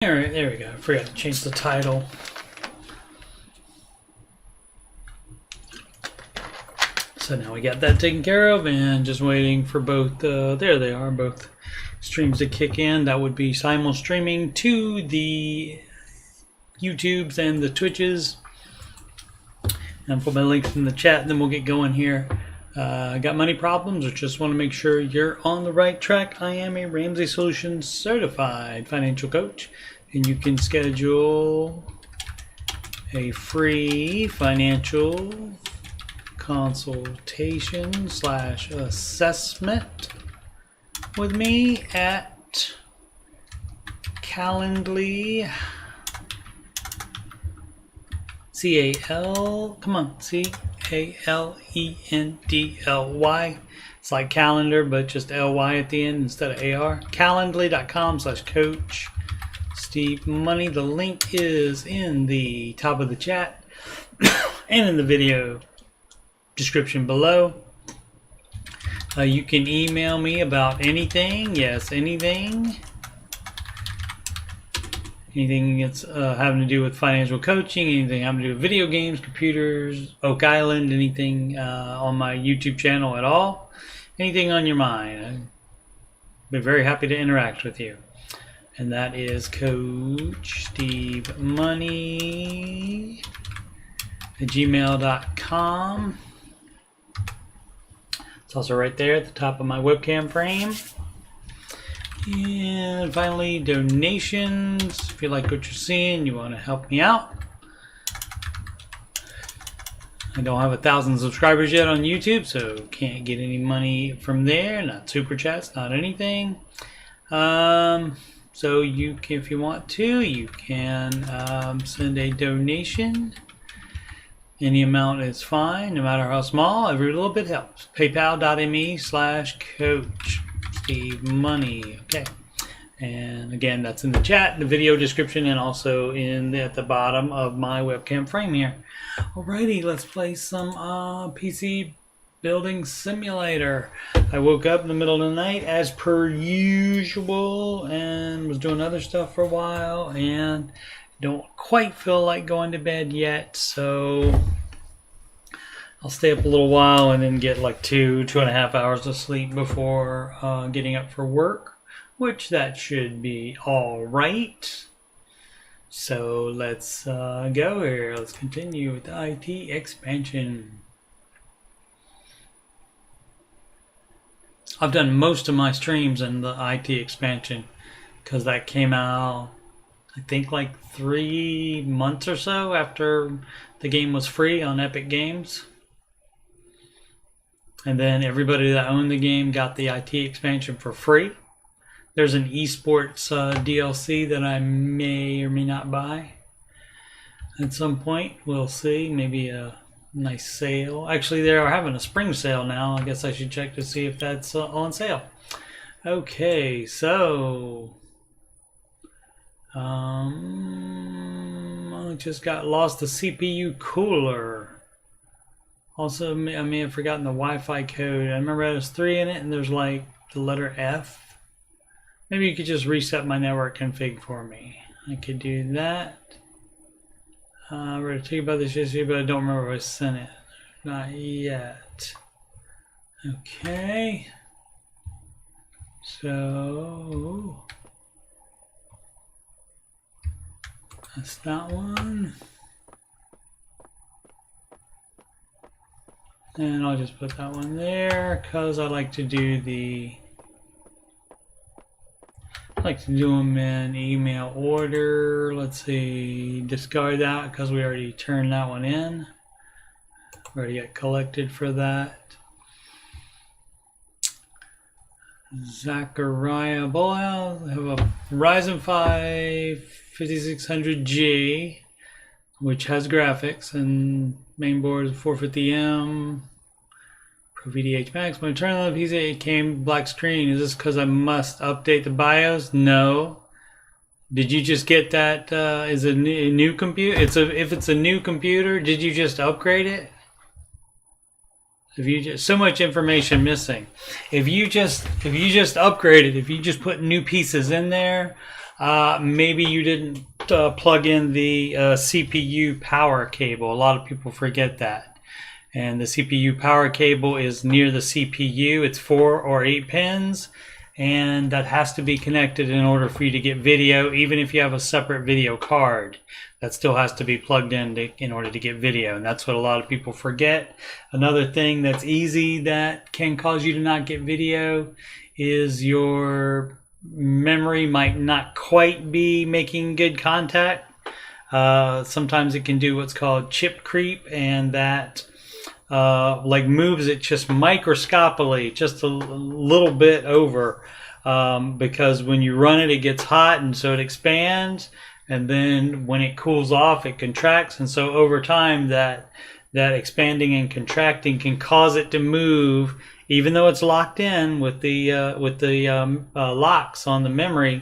Alright, there we go. I forgot to change the title. So now we got that taken care of and just waiting for both, there they are, both streams to kick in. That would be simul streaming to the YouTubes and the Twitches. And I'll put my links in the chat and then we'll get going here. Got money problems or just want to make sure you're on the right track? I am a Ramsey Solutions certified financial coach, and you can schedule a free financial consultation / assessment with me at Calendly. Calendly. It's like calendar, but just LY at the end instead of AR. Calendly.com/coach Steve Money. The link is in the top of the chat and in the video description below. You can email me about anything. Yes, anything. Anything that's having to do with financial coaching, anything having to do with video games, computers, Oak Island, anything on my YouTube channel at all, anything on your mind. I'd be very happy to interact with you. And that is Coach Steve Money at gmail.com. It's also right there at the top of my webcam frame. And finally, donations. If you like what you're seeing, you want to help me out. I don't have 1,000 subscribers yet on YouTube, so can't get any money from there. Not super chats, not anything. So you can, if you want to, you can send a donation. Any amount is fine, no matter how small. Every little bit helps. PayPal.me/coach Steve Money. Okay, and again, that's in the chat, the video description, and also at the bottom of my webcam frame here. Alrighty, let's play some PC building simulator. I woke up in the middle of the night as per usual and was doing other stuff for a while and don't quite feel like going to bed yet, so I'll stay up a little while and then get like 2.5 hours of sleep before getting up for work, which that should be all right. So let's go here. Let's continue with the IT expansion. I've done most of my streams in the IT expansion because that came out, I think, like 3 months or so after the game was free on Epic Games. And then everybody that owned the game got the IT expansion for free. There's an esports DLC that I may or may not buy at some point. We'll see. Maybe a nice sale. Actually, they are having a spring sale now. I guess I should check to see if that's on sale. Okay, so I just got lost the CPU cooler. Also, I may have forgotten the Wi-Fi code. I remember there's 3 in it, and there's like the letter F. Maybe you could just reset my network config for me. I could do that. I read to you about this yesterday, but I don't remember if I sent it. Not yet. Okay. So that's that one. And I'll just put that one there because I like to do them in email order. Let's see, discard that because we already turned that one in. We already got collected for that. Zachariah Boyle, I have a Ryzen 5 5600G, which has graphics, and main board is 450M. Pro VDH Max. When I turn on the PC, it came black screen. Is this because I must update the BIOS? No. Did you just get that? Is a new computer? If it's a new computer, did you just upgrade it? If you just, so much information missing. If you just upgraded, if you just put new pieces in there, Maybe you didn't plug in the CPU power cable. A lot of people forget that. And the CPU power cable is near the CPU. It's 4 or 8 pins, and that has to be connected in order for you to get video. Even if you have a separate video card, that still has to be plugged in order to get video, and that's what a lot of people forget. Another thing that's easy that can cause you to not get video is your memory might not quite be making good contact. Sometimes it can do what's called chip creep, and that like moves it just microscopically, just a little bit over, because when you run it, it gets hot, and so it expands, and then when it cools off, it contracts, and so over time, that expanding and contracting can cause it to move, even though it's locked in with the locks on the memory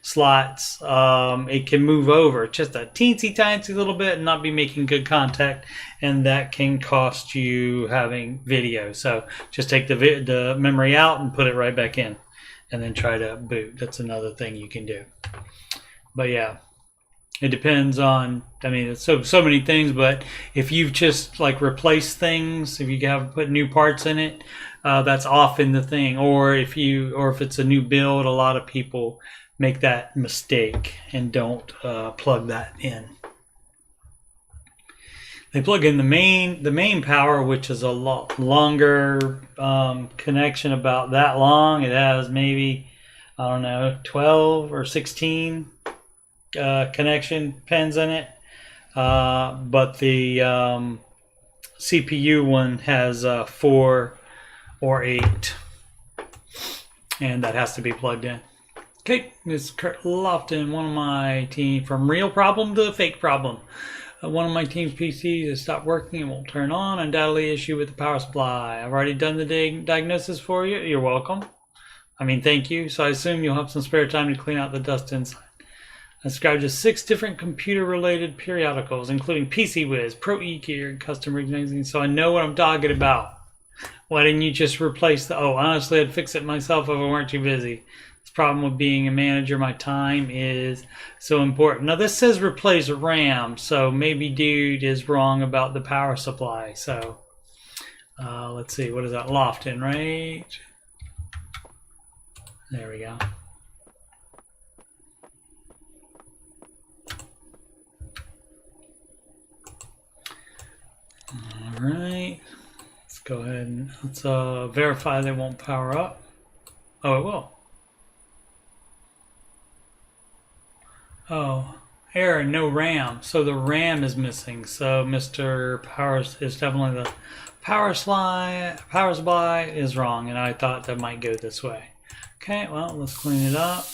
slots. It can move over just a teensy tiny little bit and not be making good contact, and that can cost you having video. So just take the memory out and put it right back in, and then try to boot. That's another thing you can do. But yeah, it depends on, I mean, it's so many things, but if you've just like replaced things, if you have put new parts in it, that's often the thing. Or if it's a new build, a lot of people make that mistake and don't plug that in. They plug in the main power, which is a lot longer connection, about that long. It has maybe, I don't know, 12 or 16 connection pins in it, but the CPU one has 4 or 8, and that has to be plugged in. Okay, this is Kurt Lofton, one of my team, from real problem to fake problem. One of my team's PCs has stopped working and won't turn on. Undoubtedly issue with the power supply. I've already done the diagnosis for you. You're welcome. I mean, thank you. So I assume you'll have some spare time to clean out the dust inside. I subscribe to 6 different computer-related periodicals, including PC Wiz, Pro E-Gear, and Custom Rig Magazine, so I know what I'm talking about. Why didn't you just replace the... Oh, honestly, I'd fix it myself if I weren't too busy. This problem with being a manager, my time is so important. Now, this says replace RAM, so maybe dude is wrong about the power supply. So, let's see. What is that? Lofton, right? There we go. All right. Let's go ahead and let's verify they won't power up. Oh, it will. Oh, error, no RAM. So the RAM is missing. So Mr. Powers is definitely the power supply is wrong, and I thought that might go this way. Okay, well, let's clean it up.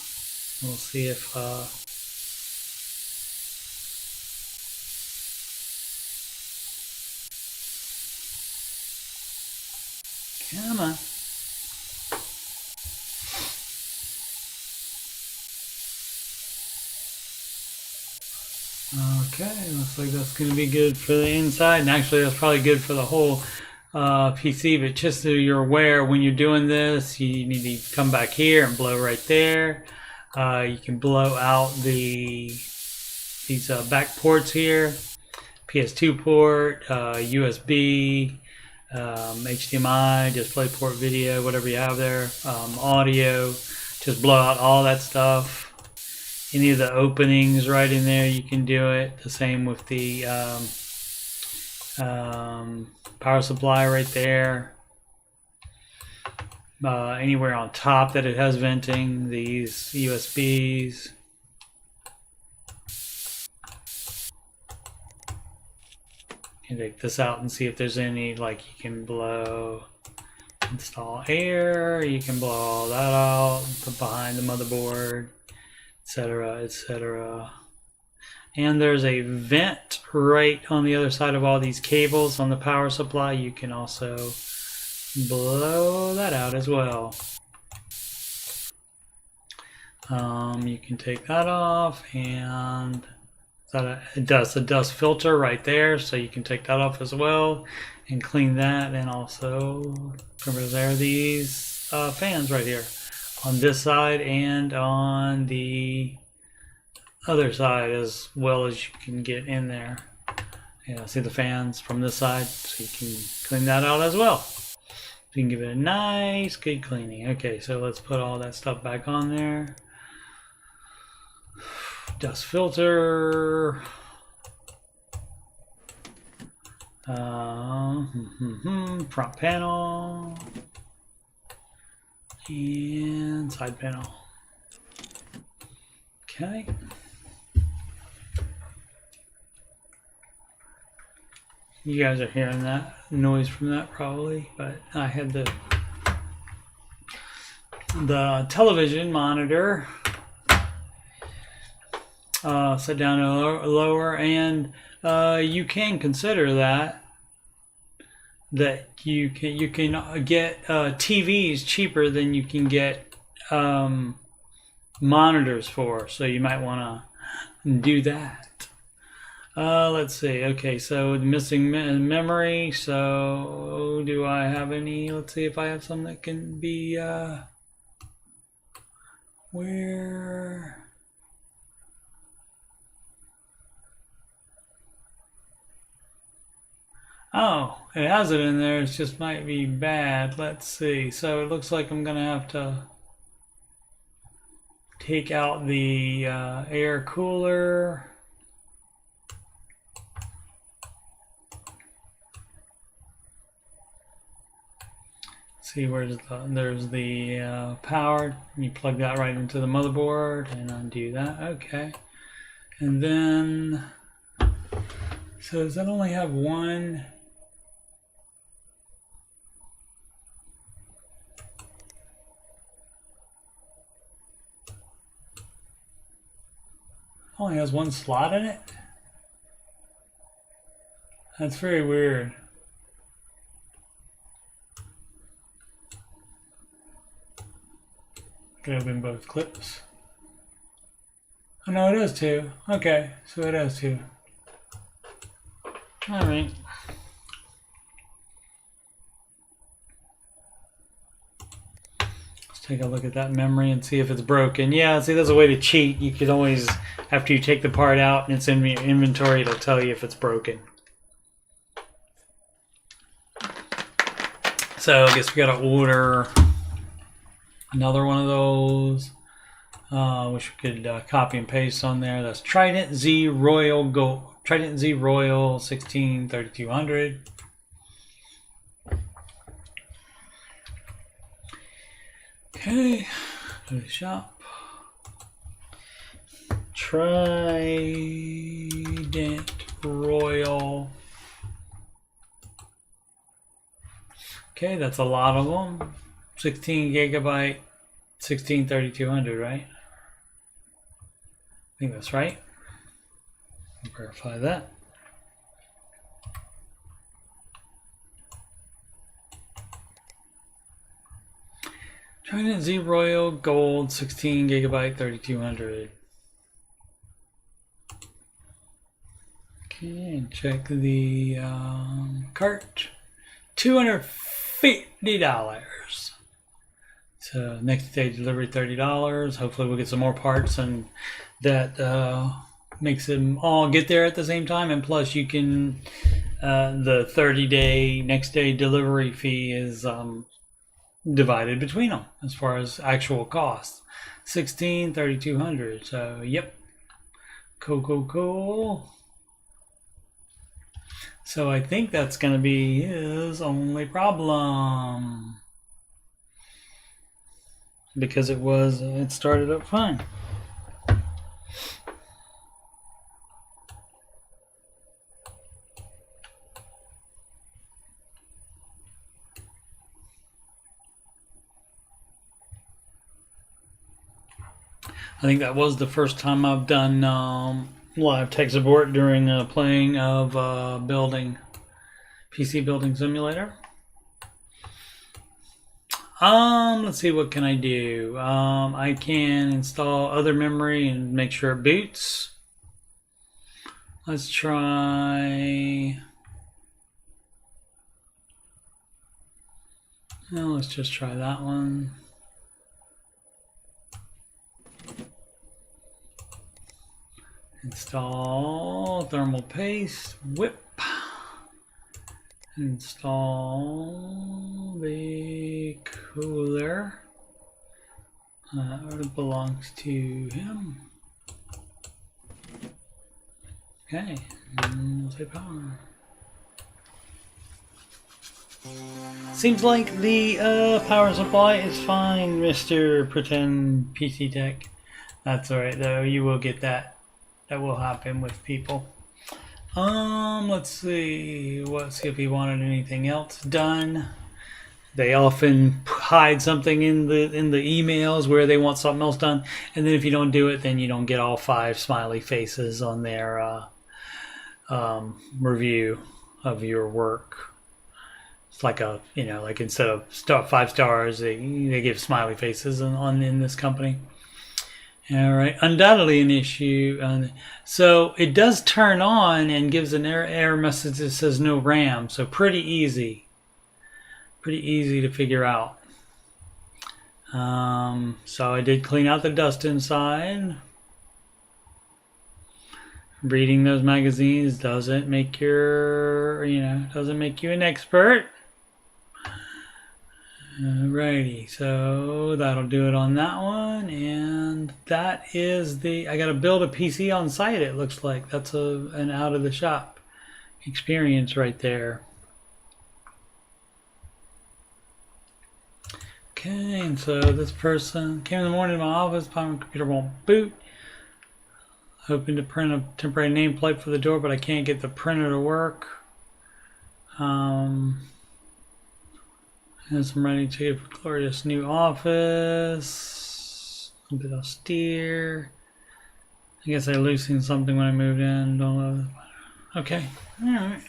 We'll see if come on. Okay, looks like that's going to be good for the inside, and actually that's probably good for the whole PC, but just so you're aware, when you're doing this, you need to come back here and blow right there. You can blow out these back ports here, PS2 port, USB, HDMI, DisplayPort video, whatever you have there, audio, just blow out all that stuff. Any of the openings right in there, you can do it. The same with the power supply right there. Anywhere on top that it has venting, these USBs. You can take this out and see if there's any, like you can install air, you can blow all that out, put behind the motherboard, etc., etc. And there's a vent right on the other side of all these cables on the power supply. You can also blow that out as well. You can take that off, and it does a dust filter right there, so you can take that off as well and clean that. And also, there are these fans right here on this side and on the other side as well as you can get in there. Yeah, see the fans from this side, so you can clean that out as well. You can give it a nice, good cleaning. Okay, so let's put all that stuff back on there. Dust filter. Front panel. And side panel. Okay. You guys are hearing that noise from that probably, but I had the television monitor set down lower, and you can consider that you can get TVs cheaper than you can get monitors for, so you might want to do that. Let's see. Okay, so the missing memory. So do I have any? Let's see if I have some that can be where. Oh, it has it in there. It just might be bad. Let's see. So it looks like I'm gonna have to take out the air cooler. See where's there's the power. You plug that right into the motherboard and undo that. Okay, and then so does that only have one? Only has one slot in it? That's very weird. Can open both clips. Oh no, it has two. Okay, so it has two. Alright. Let's take a look at that memory and see if it's broken. Yeah, see, there's a way to cheat. You could always, after you take the part out and it's in your inventory, it'll tell you if it's broken. So I guess we gotta order another one of those. Wish we could copy and paste on there. That's Trident Z Royal Gold. Trident Z Royal 16-3200. Okay, go to the shop. Trident Royal. Okay, that's a lot of them. 16 gigabyte, 16-3200, right? I think that's right. I'll verify that. Trident Z Royal Gold, 16 gigabyte, 3200. Okay, and check the cart. $250. So next day delivery $30. Hopefully we'll get some more parts, and that makes them all get there at the same time. And plus you can the 30-day next day delivery fee is divided between them as far as actual cost. 16-3200. So yep, cool. So I think that's going to be his only problem, because it started up fine. I think that was the first time I've done live tech support during playing of PC Building Simulator. Let's see, what can I do? I can install other memory and make sure it boots. Let's try. Well, let's just try that one. Install thermal paste, whip. Install the cooler. It belongs to him. Okay, and we'll say power. Seems like the power supply is fine, Mr. Pretend PC Tech. That's alright though, you will get that. That will happen with people. Let's see if he wanted anything else done. They often hide something in the emails where they want something else done, and then if you don't do it, then you don't get all 5 smiley faces on their review of your work. It's like a, like instead of 5 stars, they give smiley faces in this company. All right, undoubtedly an issue. So it does turn on and gives an error message that says no RAM. So pretty easy to figure out. So I did clean out the dust inside. Reading those magazines doesn't make doesn't make you an expert. Alrighty, so that'll do it on that one, and that is I gotta build a PC on site. It looks like that's an out of the shop experience right there. Okay, and so this person came in the morning to my office, my computer won't boot. Hoping to print a temporary nameplate for the door, but I can't get the printer to work. Has some writing ticket for glorious new office. A bit austere. I guess I loosened something when I moved in. Don't know. Okay. Alright.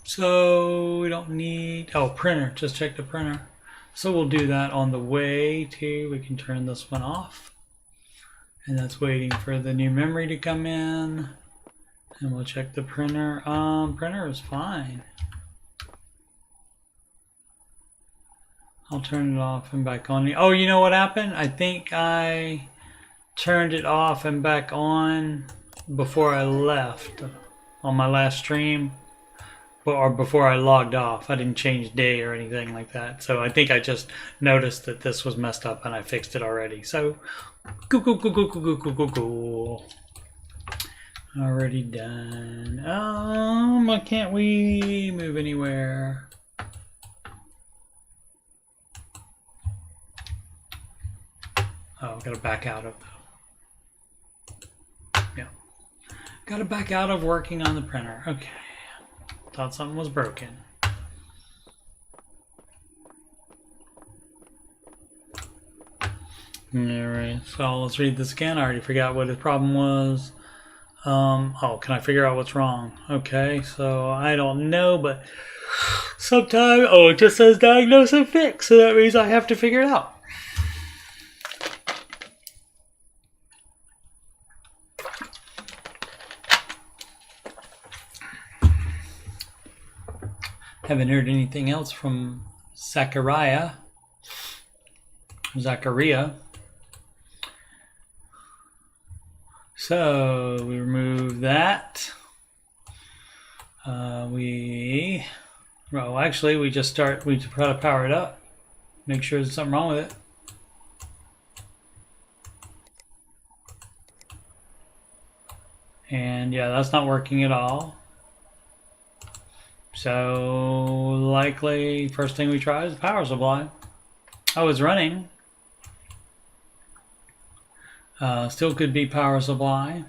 So we don't need printer. Just check the printer. So we'll do that on the way to. We can turn this one off. And that's waiting for the new memory to come in. And we'll check the printer. Printer is fine. I'll turn it off and back on. Oh, you know what happened? I think I turned it off and back on before I left on my last stream, or before I logged off. I didn't change day or anything like that. So I think I just noticed that this was messed up and I fixed it already. So cool. Already done. Why can't we move anywhere? Oh, gotta back out of gotta back out of working on the printer. Okay. Thought something was broken. Alright, so let's read this again. I already forgot what the problem was. Can I figure out what's wrong? Okay, so I don't know, but sometimes, it just says diagnose and fix, so that means I have to figure it out. Haven't heard anything else from Zachariah. So we remove that. We just we try to power it up. Make sure there's something wrong with it. And yeah, that's not working at all. So likely first thing we try is the power supply. Oh, it's running. Still could be power supply.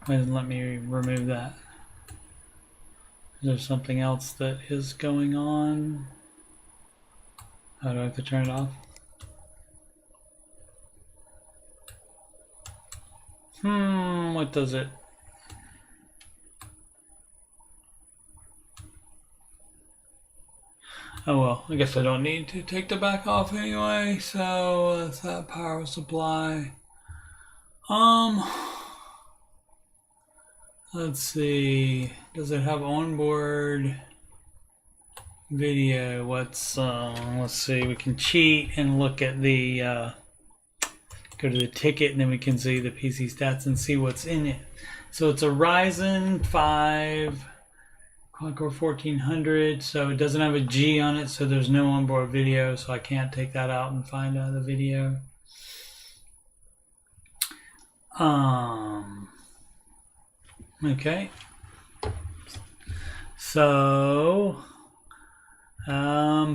Why doesn't let me remove that? Is there something else that is going on? How do I have to turn it off? What does it? Oh well, I guess I don't need to take the back off anyway, so that's that power supply. Let's see, does it have onboard? video. Let's see, we can cheat and look at the go to the ticket, and then we can see the PC stats and see what's in it. So it's a Ryzen 5 quad-core 1400, so it doesn't have a G on it, so there's no onboard video, so I can't take that out and find out the video. Okay, so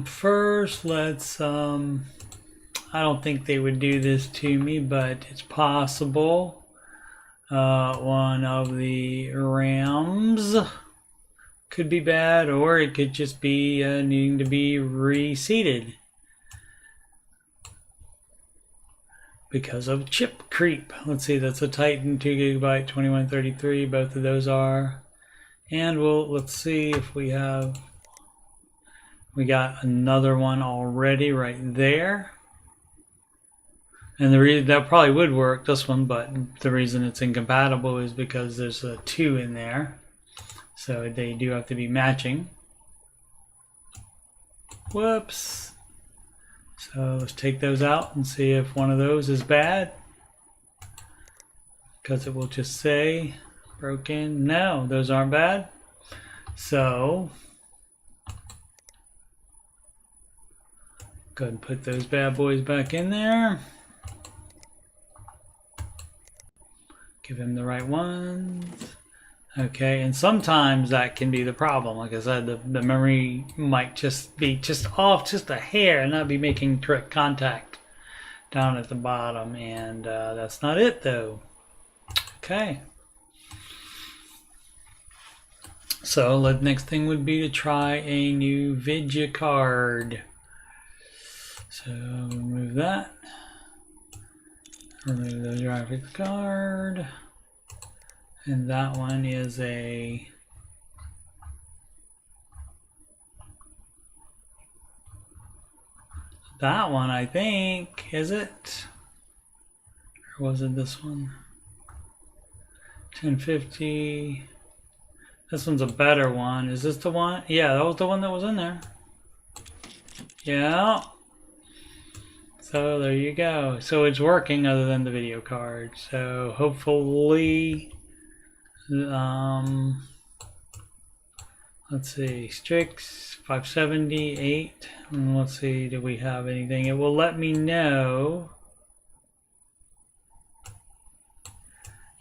first let's I don't think they would do this to me, but it's possible one of the RAMs could be bad, or it could just be needing to be reseated because of chip creep. Let's see, that's a Titan 2 GB 2133. Both of those are. And let's see if we got another one already right there. And the reason that probably would work, this one, but the reason it's incompatible is because there's a 2 in there. So they do have to be matching. Whoops. So let's take those out and see if one of those is bad. Because it will just say broken. No, those aren't bad. So go ahead and put those bad boys back in there. Give him the right ones. Okay, and sometimes that can be the problem. Like I said, the memory might just be off just a hair and not be making correct contact down at the bottom, and that's not it though. Okay. So the next thing would be to try a new video card. So remove that. Remove the graphics card. And that one is a that one, I think, is it? Or was it this one? 1050. This one's a better one. Is this the one? Yeah, that was the one that was in there. Yeah. So there you go. So it's working other than the video card. So hopefully, let's see, Strix 578. And let's see, do we have anything? It will let me know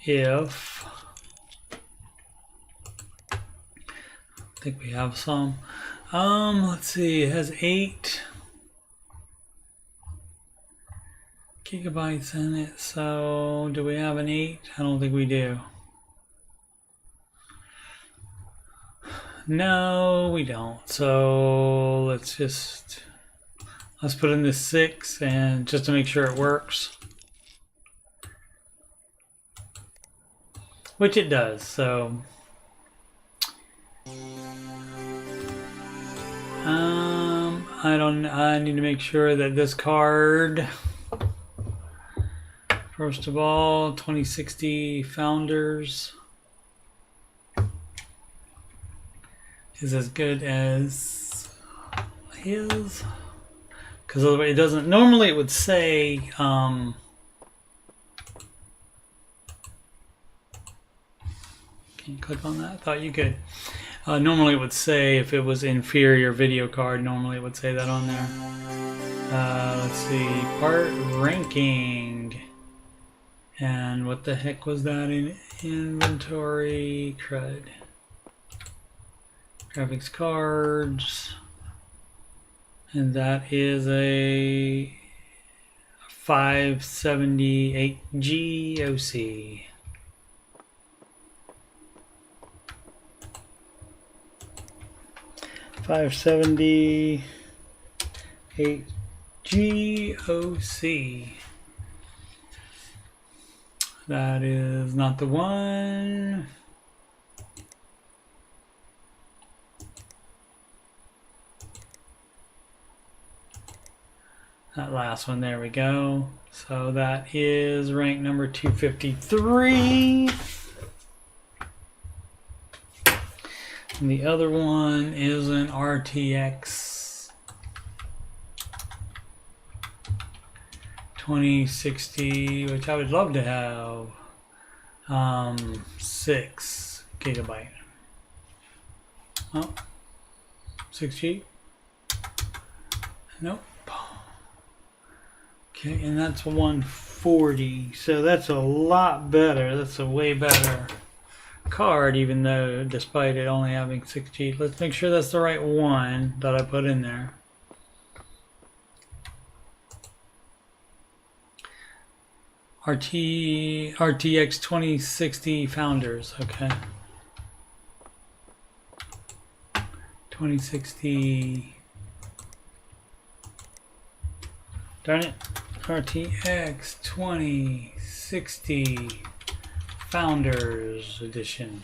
if I think we have some. Let's see, it has 8 gigabytes in it. So do we have an 8? I don't think we do. No, we don't. So let's put in this 6 and just to make sure it works. Which it does, so I need to make sure that this card, first of all, 2060 Founders is as good as his, because otherwise it doesn't. Normally it would say can you click on that? I thought you could. Normally it would say if it was inferior video card, normally it would say that on there. Let's see, part ranking. And what the heck was that in inventory? Crud. Graphics cards. And that is a 578G OC. $578 GOC. That is not the one. That last one, there we go. So that is rank number 253. And the other one is an RTX 2060, which I would love to have. 6 gigabyte. Oh, 6G? Nope. Okay, and that's 140. So that's a lot better. That's a way better card, even though despite it only having 6G. Let's make sure that's the right one that I put in there. RTX 2060 Founders, okay. 2060. Darn it. RTX 2060 Founders Edition.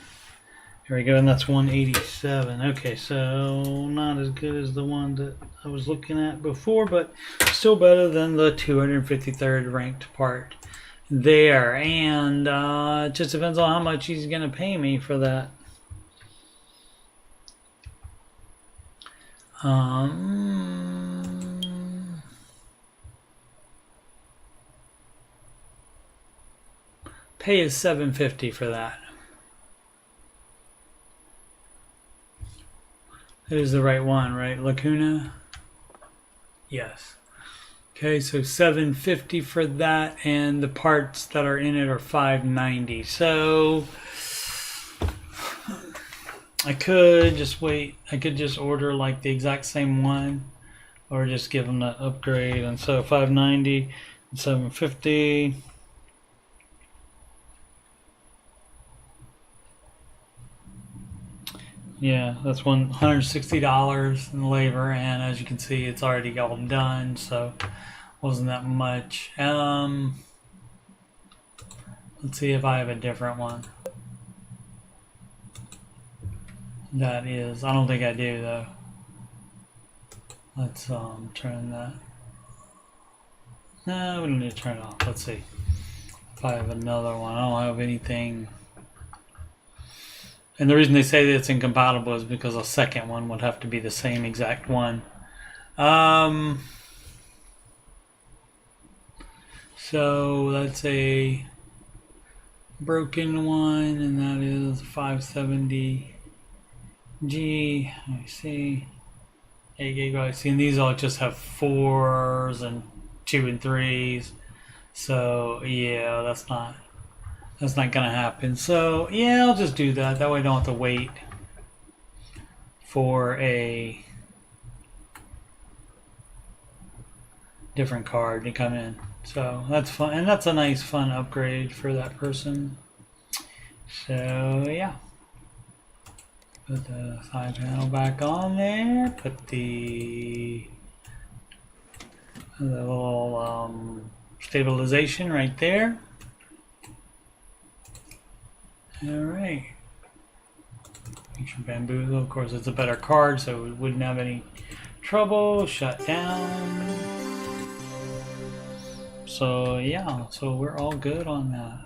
Here we go, and that's 187. Okay, so not as good as the one that I was looking at before, but still better than the 253rd ranked part there. And it just depends on how much he's going to pay me for that. Pay is $750 for that. It is the right one, right? Lacuna? Yes. Okay, so $750 for that, and the parts that are in it are $590. So I could just wait. I could just order like the exact same one, or just give them the upgrade. And so $590 and $750. Yeah, that's $160 in labor, and as you can see, it's already all done, so wasn't that much. Let's see if I have a different one. That is, I don't think I do though. Let's turn that. No, we don't need to turn it off. Let's see if I have another one. I don't have anything. And the reason they say that it's incompatible is because a second one would have to be the same exact one. So that's a broken one, and that is 570G. Let me see. 8 gigabytes. See, and these all just have 4s and 2 and 3s. So yeah, that's not gonna happen. So yeah, I'll just do that. That way I don't have to wait for a different card to come in. So that's fun, and that's a nice fun upgrade for that person. So yeah, put the side panel back on there. Put the little stabilization right there. Alright. Make sure bamboo, of course it's a better card, so we wouldn't have any trouble. Shut down. So yeah, so we're all good on that.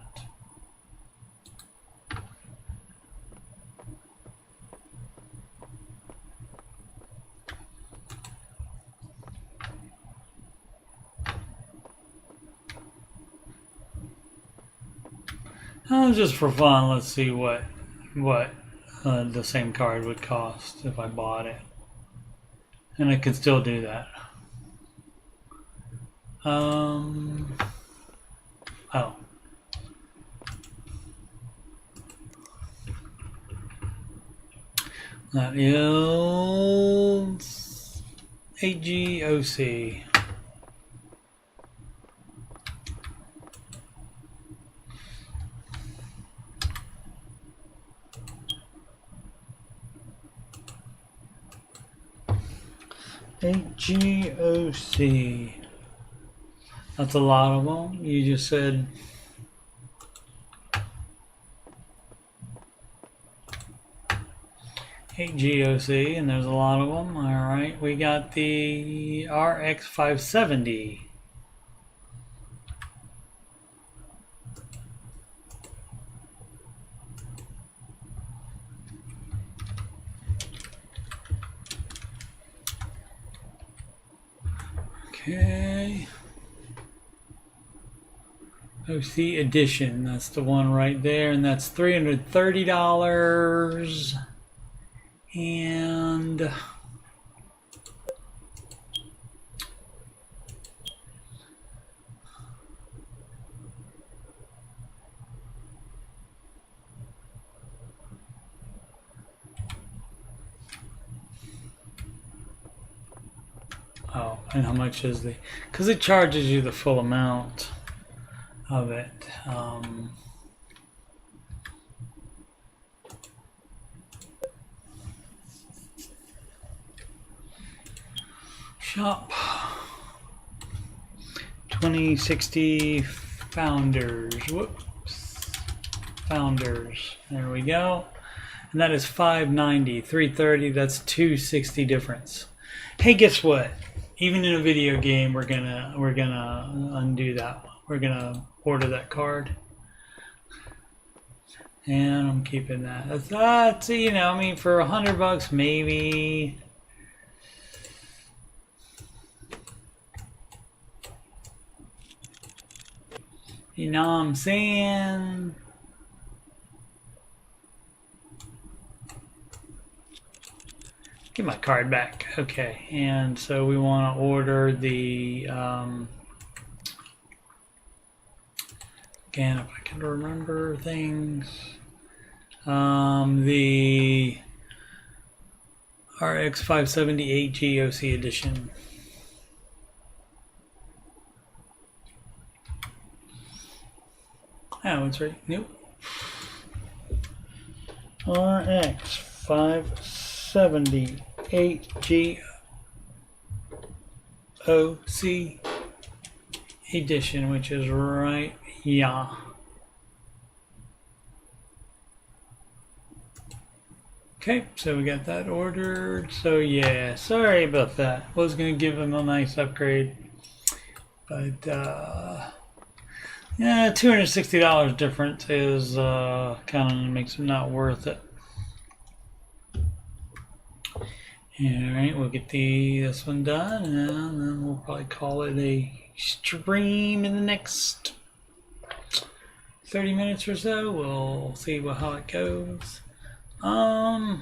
Just for fun, let's see what the same card would cost if I bought it, and I can still do that. Oh, that is AGOC. AGOC. That's a lot of them. You just said AGOC, and there's a lot of them. All right, we got the RX 570. Okay. OC Edition, that's the one right there, and that's $330. And oh, and how much is the? Because it charges you the full amount of it. Shop 2060 Founders. Whoops. Founders. There we go. And that is $590, $330. That's $260 difference. Hey, guess what? Even in a video game, we're gonna undo that. We're gonna order that card. And I'm keeping that. That's you know, I mean, for $100 maybe. You know what I'm saying? Give my card back. Okay, and so we want to order the again, if I can remember things, the RX 578 GOC edition. Oh, it's right. Nope. RX 578 GOC edition, which is right here. Okay, so we got that ordered. So yeah, sorry about that. I was gonna give him a nice upgrade, but yeah, $260 difference is kind of makes it not worth it. All right, we'll get this one done, and then we'll probably call it a stream in the next 30 minutes or so. We'll see how it goes. I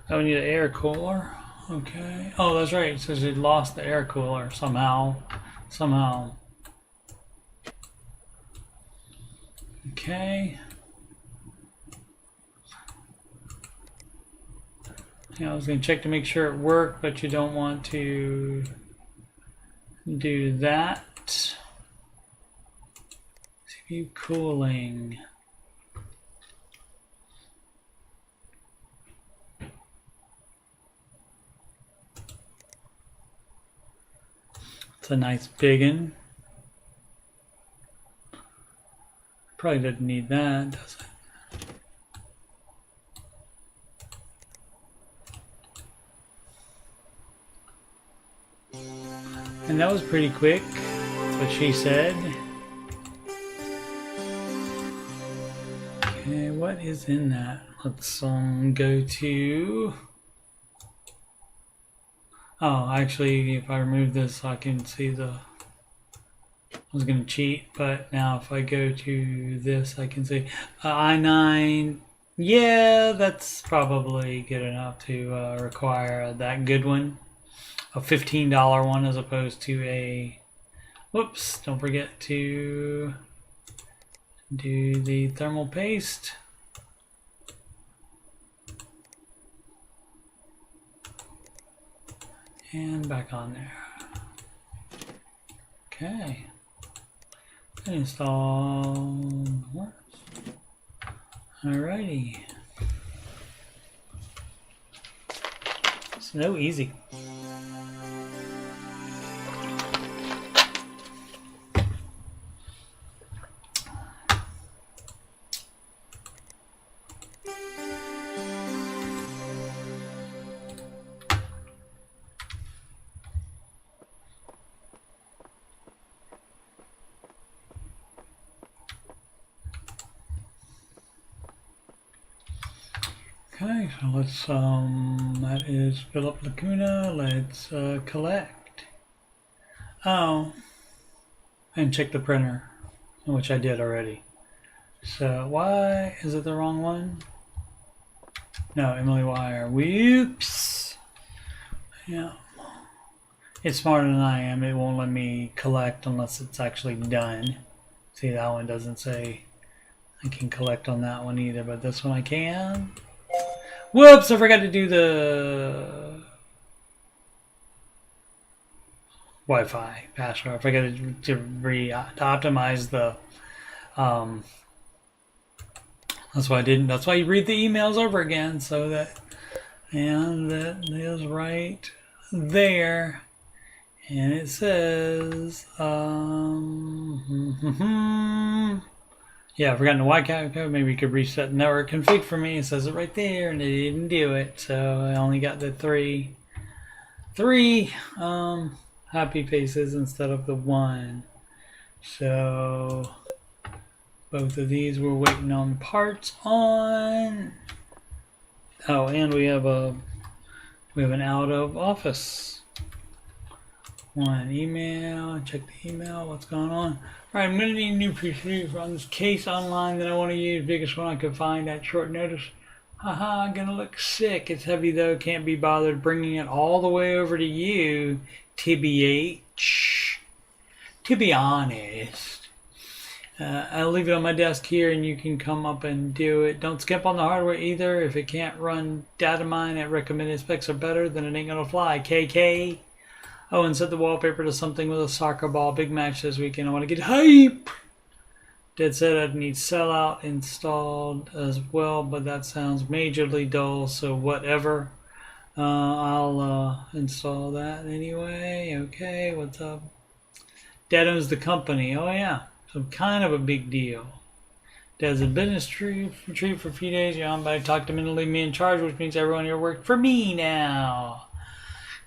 need an air cooler. Okay. Oh, that's right. It says it lost the air cooler somehow. Okay. Yeah, I was going to check to make sure it worked, but you don't want to do that. CPU cooling. It's a nice big one. Probably doesn't need that, does it? And that was pretty quick. That's what she said. Okay, what is in that? Let's go to. Oh, actually, if I remove this, I can see the. I was going to cheat, but now if I go to this, I can see i9. Yeah, that's probably good enough to require that good one. A $15 one as opposed to a. Whoops, don't forget to do the thermal paste. And back on there. Okay. Install. Alrighty. It's no easy. Okay, Okay, so let's that is Philip Lacuna. Let's collect. Oh, and check the printer, which I did already. So why is it the wrong one? No, Emily Wire. Whoops. Yeah. It's smarter than I am. It won't let me collect unless it's actually done. See, that one doesn't say I can collect on that one either, but this one I can. Whoops, I forgot to do the Wi-Fi password. I forgot to optimize the that's why I didn't. That's why you read the emails over again, so that, and that is right there. And it says, yeah, I've forgotten the Wi-Fi code. Maybe you could reset the network config for me. It says it right there, and it didn't do it. So I only got the three happy faces instead of the one. So both of these we're waiting on parts on. Oh, and we have an out of office. One email, check the email, what's going on. All right, I'm going to need a new PC on this case online that I want to use, biggest one I could find at short notice. Haha, I'm going to look sick. It's heavy though, can't be bothered bringing it all the way over to you, TBH. To be honest, I'll leave it on my desk here and you can come up and do it. Don't skip on the hardware either. If it can't run data mine at recommended specs or better, then it ain't going to fly. KK. Oh, and set the wallpaper to something with a soccer ball. Big match this weekend. I want to get hype. Dead set I'd need sellout installed as well, but that sounds majorly dull, so whatever. I'll install that anyway. Okay, what's up? Dad owns the company. Oh, yeah. So kind of a big deal. Dad's a business trip for a few days. You're on, but I talked to him and leave me in charge, which means everyone here works for me now.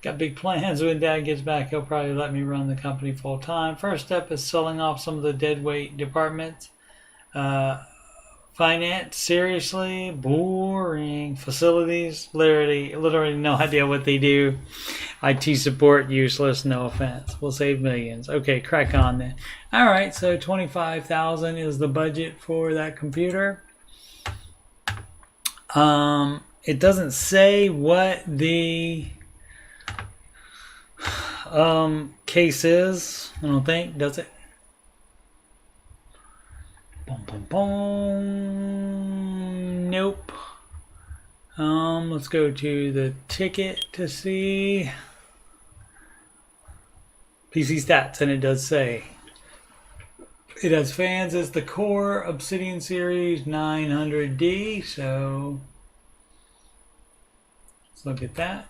Got big plans. When Dad gets back, he'll probably let me run the company full time. First step is selling off some of the dead weight departments. Finance, seriously, boring. Facilities, literally no idea what they do. IT support, useless, no offense. We'll save millions. Okay, crack on then. All right, so $25,000 is the budget for that computer. It doesn't say what the case is, I don't think, does it? Boom, boom, boom. Nope. Let's go to the ticket to see PC stats, and it does say it has fans as the core Obsidian series 900D, so let's look at that.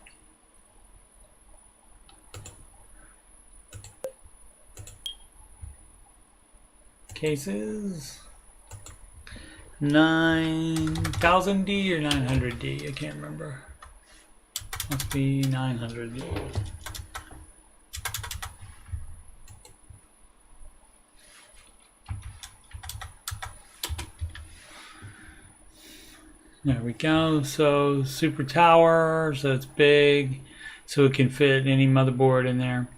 Cases 9000D or 900D, I can't remember. Must be 900D. There we go. So super tower, so it's big, so it can fit any motherboard in there.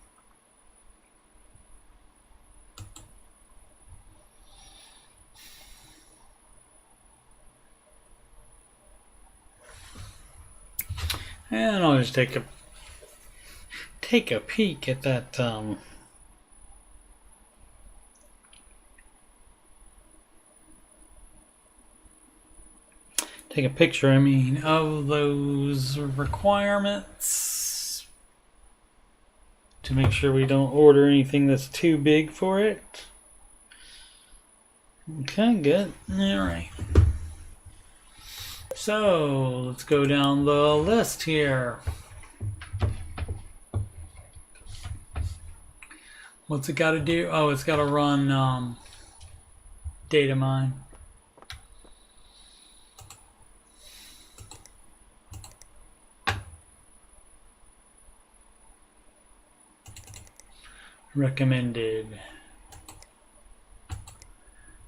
And I'll just take a peek at that take a picture, I mean, of those requirements to make sure we don't order anything that's too big for it. Okay, good. All right. So let's go down the list here. What's it got to do? Oh, it's got to run data mine. Recommended.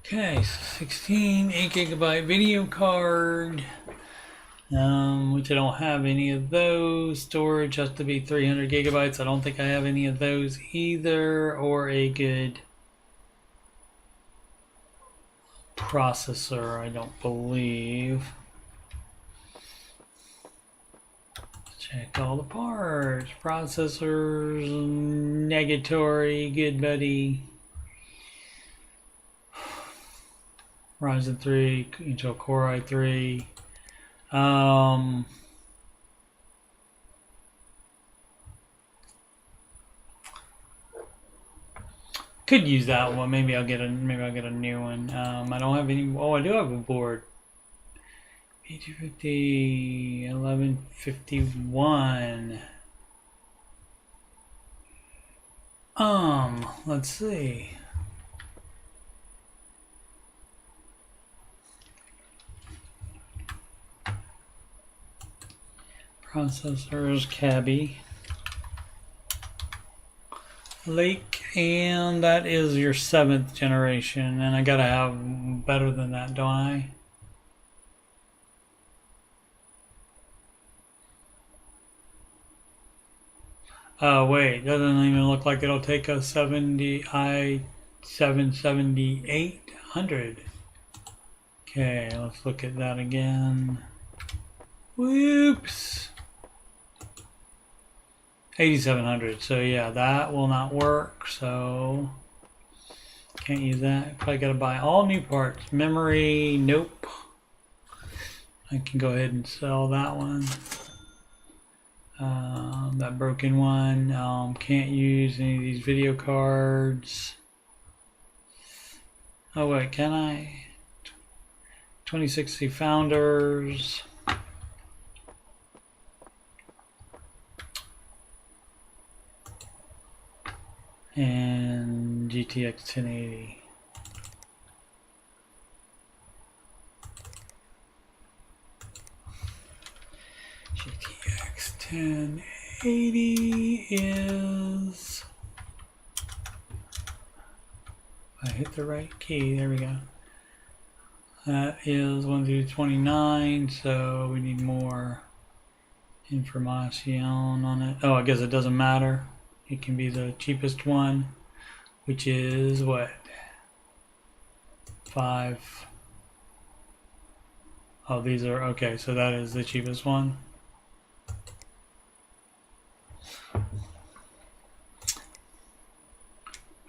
Okay, 16, 8 gigabyte video card. which I don't have any of those. Storage has to be 300 gigabytes. I don't think I have any of those either, or a good processor, I don't believe. Check all the parts. Processors, negatory, good buddy. Ryzen 3, Intel Core i3. Could use that one. Maybe I'll get a new one. I don't have any. Oh, I do have a board. P250 1151. Let's see. Processors, cabby, Lake, and that is your 7th generation. And I gotta have better than that, don't I? Wait, doesn't even look like it'll take a 7800. Okay, let's look at that again. Whoops. 8700. So yeah, that will not work. So can't use that. Probably got to buy all new parts. Memory, nope. I can go ahead and sell that one. That broken one. Can't use any of these video cards. Oh wait, can I? 2060 Founders. And GTX 1080. GTX 1080 is, I hit the right key, there we go. That is 1 through 29, so we need more information on it. Oh, I guess it doesn't matter. It can be the cheapest one, which is what? 5. Oh, these are, okay, so that is the cheapest one.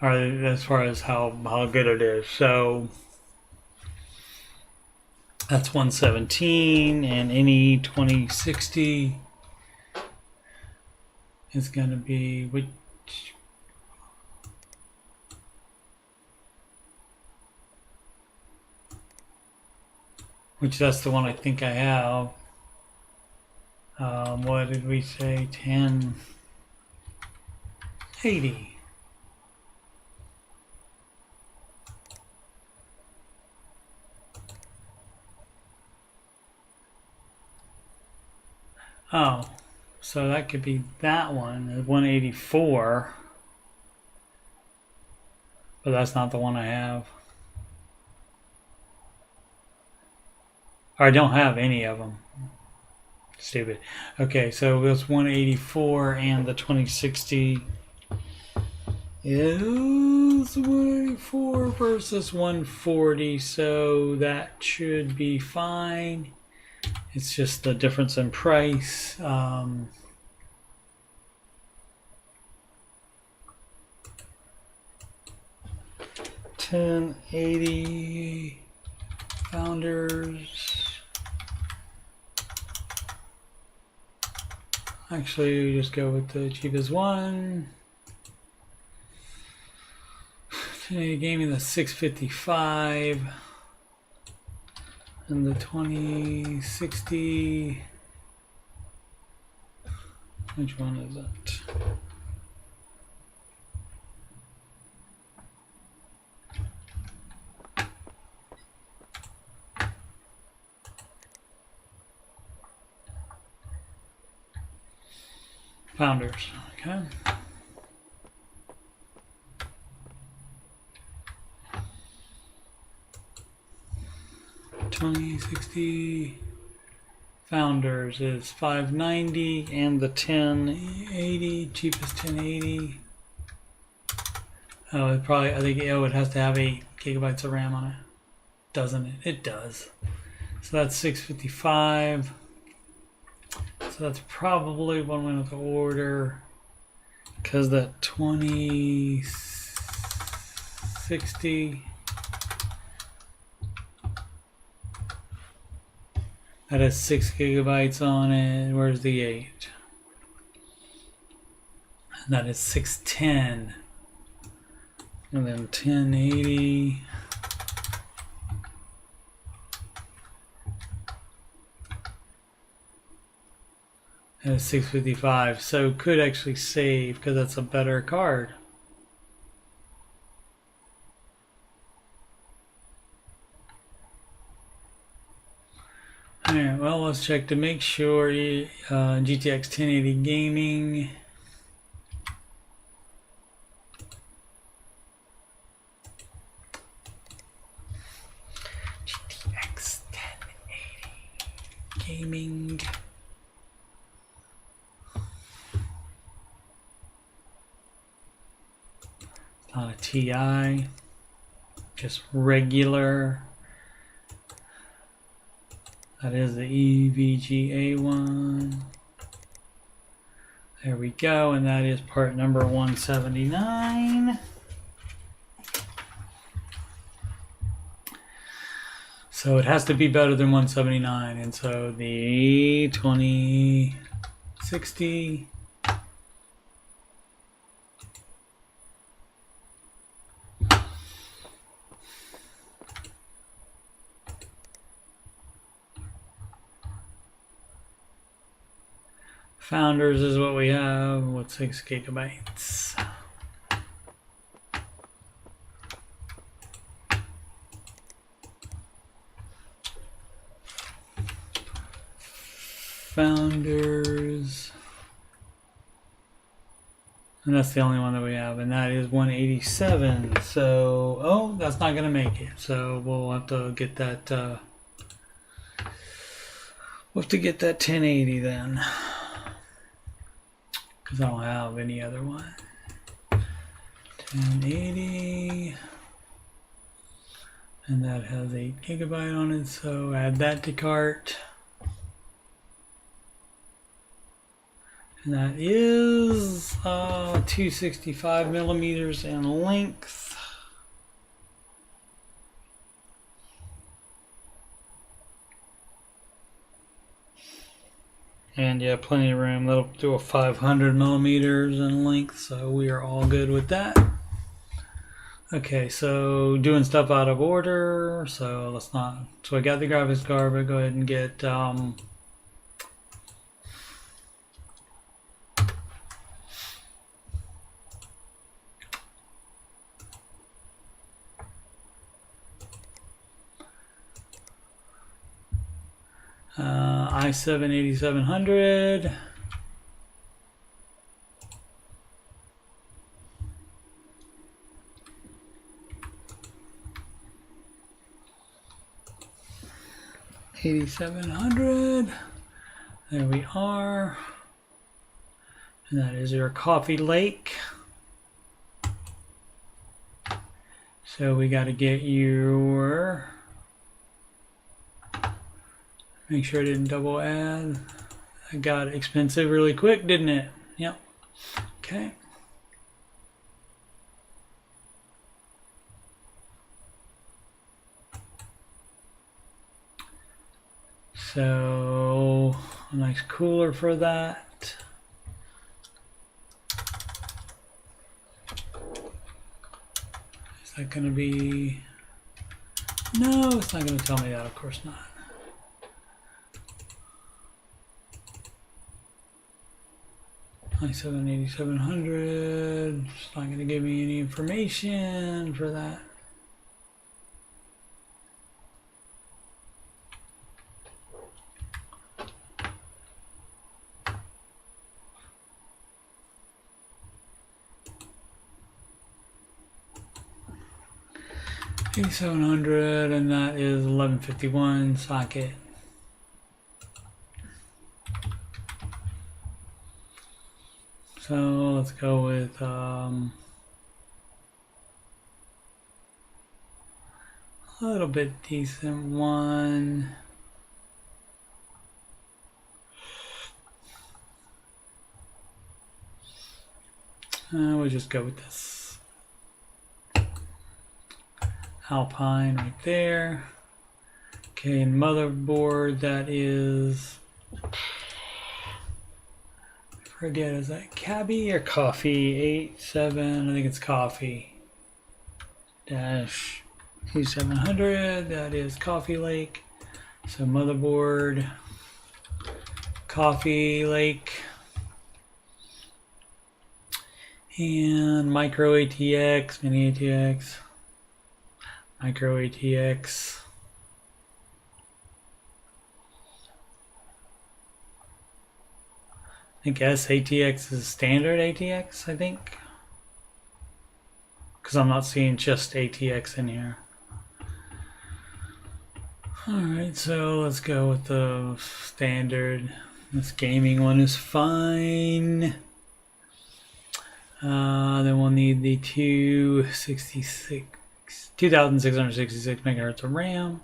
All right, as far as how good it is. So that's 117, and any 2060 is going to be which that's the one I think I have. What did we say? 1080. Oh, so that could be that one, 184. But that's not the one I have. Or I don't have any of them. Stupid. Okay, so it's 184, and the 2060 is 184 versus 140, so that should be fine. It's just the difference in price. 1080 Founders. Actually, just go with the cheapest one. 1080 Gaming, the 655. And the 2060, which one is it? Founders, okay. $2060 Founders is 590, and the 1080, cheapest 1080. Oh, it probably, I think, oh, it has to have 8 gigabytes of RAM on it, doesn't it? It does. So that's 655. So that's probably one we have to order, because that 2060, that has 6 gigabytes on it. Where's the 8? And that is 610. And then 1080. That is 655. So could actually save, because that's a better card. Alright, well, let's check to make sure. GTX 1080 gaming. GTX 1080 gaming. Not a TI, just regular. That is the EVGA one. There we go, and that is part number 179. So it has to be better than 179, and so the 2060. Founders is what we have with 6 gigabytes. Founders. And that's the only one that we have, and that is 187. So, oh, that's not going to make it. So we'll have to get that. We'll have to get that 1080 then, because I don't have any other one. 1080, and that has 8 gigabyte on it. So add that to cart. And that is 265 millimeters in length. And yeah, plenty of room. That'll do a 500 millimeters in length, so we are all good with that. Okay, so doing stuff out of order. So let's not. So I got the graphics card, but go ahead and get. i7 8700. There we are. And that is your Coffee Lake. So we got to get your. Make sure I didn't double add. I got expensive really quick, didn't it? Yep. Okay. So a nice cooler for that. Is that going to be? No, it's not going to tell me that. Of course not. i7 8700. It's not going to give me any information for that. $8,700, and that is 1151 socket. So let's go with a little bit decent one. We'll just go with this Alpine right there. Okay, and motherboard, that is, I forget, is that Cabby or Coffee? 87, I think it's Coffee. Dash E700, that is Coffee Lake. So motherboard, Coffee Lake. And micro ATX, mini ATX, micro ATX. I think SATX is standard ATX, I think. Because I'm not seeing just ATX in here. Alright, so let's go with the standard. This gaming one is fine. Then we'll need the 2666 megahertz of RAM.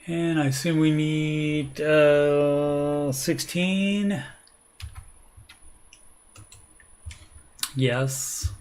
And I assume we need 16. Yes.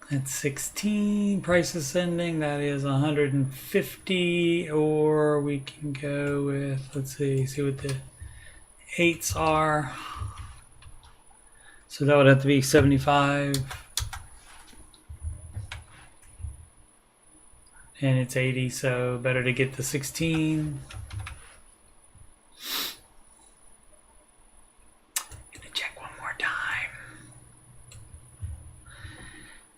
That's 16. Price ascending, that is 150, or we can go with, let's see what the 8s are. So that would have to be 75. And it's 80, so better to get the 16. Gonna check one more time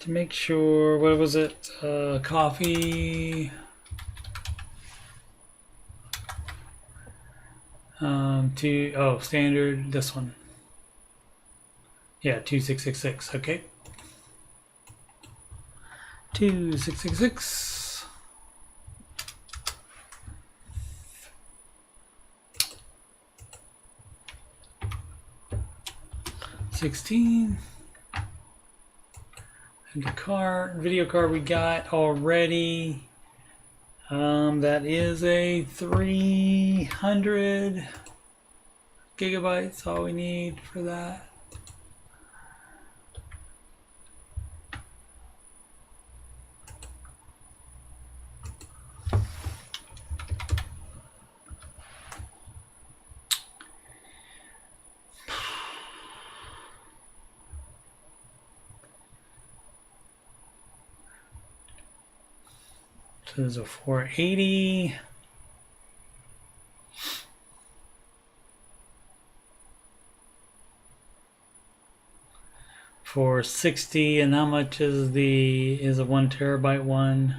to make sure. What was it? Coffee. Standard. This one. Yeah, 2666. Okay. 2666. 16. And the video card we got already. That is a 300 gigabytes. All we need for that. So there's a 480. For 60, and how much is a 1 terabyte one?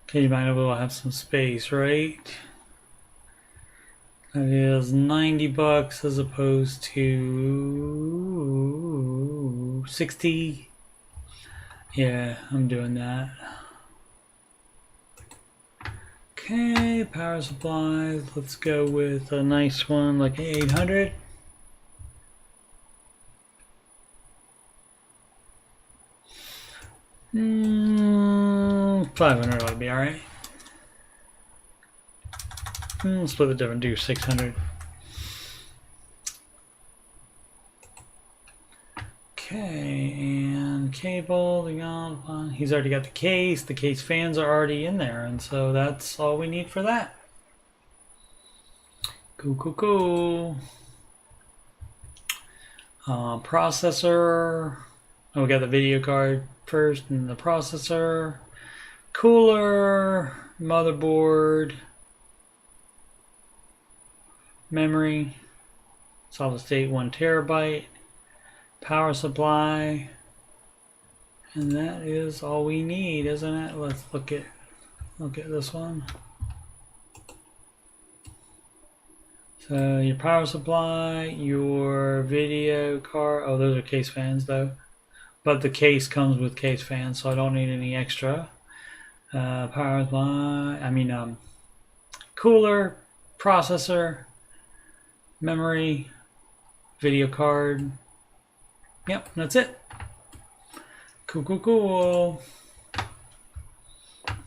Okay, you might will have some space, right? That is 90 bucks as opposed to 60. Yeah, I'm doing that. Okay, power supplies. Let's go with a nice one like 800. $500 ought to be alright. Split the difference, do 600. Okay, and cable, he's already got the case. The case fans are already in there, and so that's all we need for that. Cool. Processor, Oh, we got the video card first and the processor, cooler, motherboard, memory, solid state 1 terabyte, power supply, and that is all we need, isn't it? Let's look at this one. So your power supply, your video card. Oh, those are case fans though, but the case comes with case fans, so I don't need any extra. Power supply. Cooler, processor, memory, video card. Yep, that's it. Cool.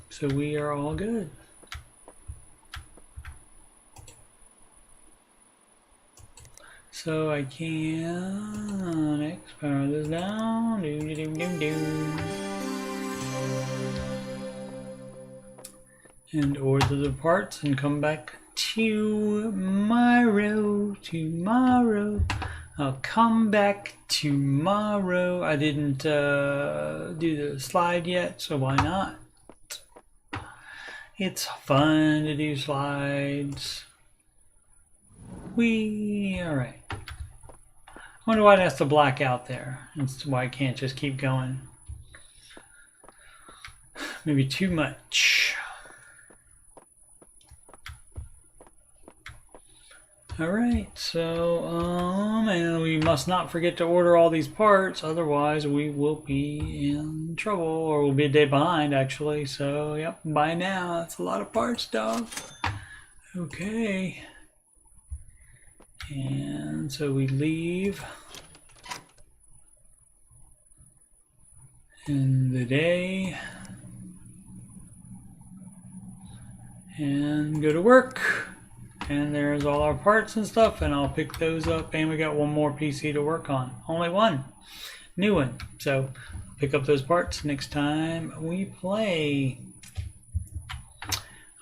So we are all good. So I can expand this down. And order the parts and come back tomorrow. I'll come back tomorrow. I didn't do the slide yet, so why not? It's fun to do slides. All right. I wonder why it has to black out there. That's why I can't just keep going. Maybe too much. All right, so and we must not forget to order all these parts, otherwise we will be in trouble, or we'll be a day behind actually. So yep, buy now. That's a lot of parts, dog. Okay. And so we leave in the day and go to work. And there's all our parts and stuff, and I'll pick those up. And we got one more PC to work on. Only one. New one. So pick up those parts next time we play.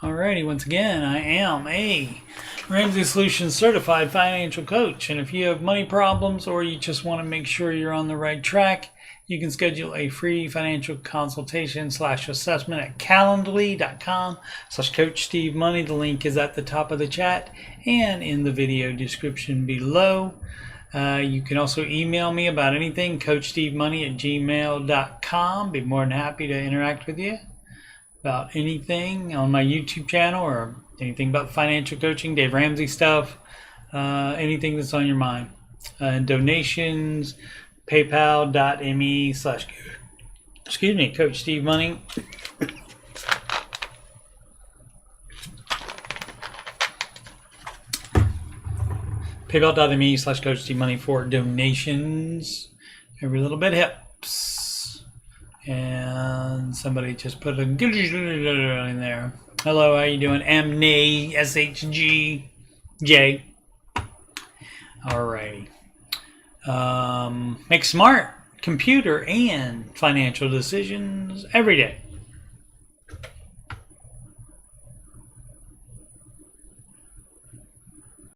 Alrighty, once again, I am a Ramsey Solutions certified financial coach, and if you have money problems or you just want to make sure you're on the right track, you can schedule a free financial consultation / assessment at calendly.com/Coach Steve Money. The link is at the top of the chat and in the video description below. You can also email me about anything, CoachSteveMoney@gmail.com. Be more than happy to interact with you about anything on my YouTube channel or anything about financial coaching, Dave Ramsey stuff, anything that's on your mind. Donations, paypal.me/Coach Steve Money. paypal.me/Coach Steve Money for donations. Every little bit helps. And somebody just put a in there. Hello, how you doing? Amnay SHGJ. Alrighty. Make smart computer and financial decisions every day.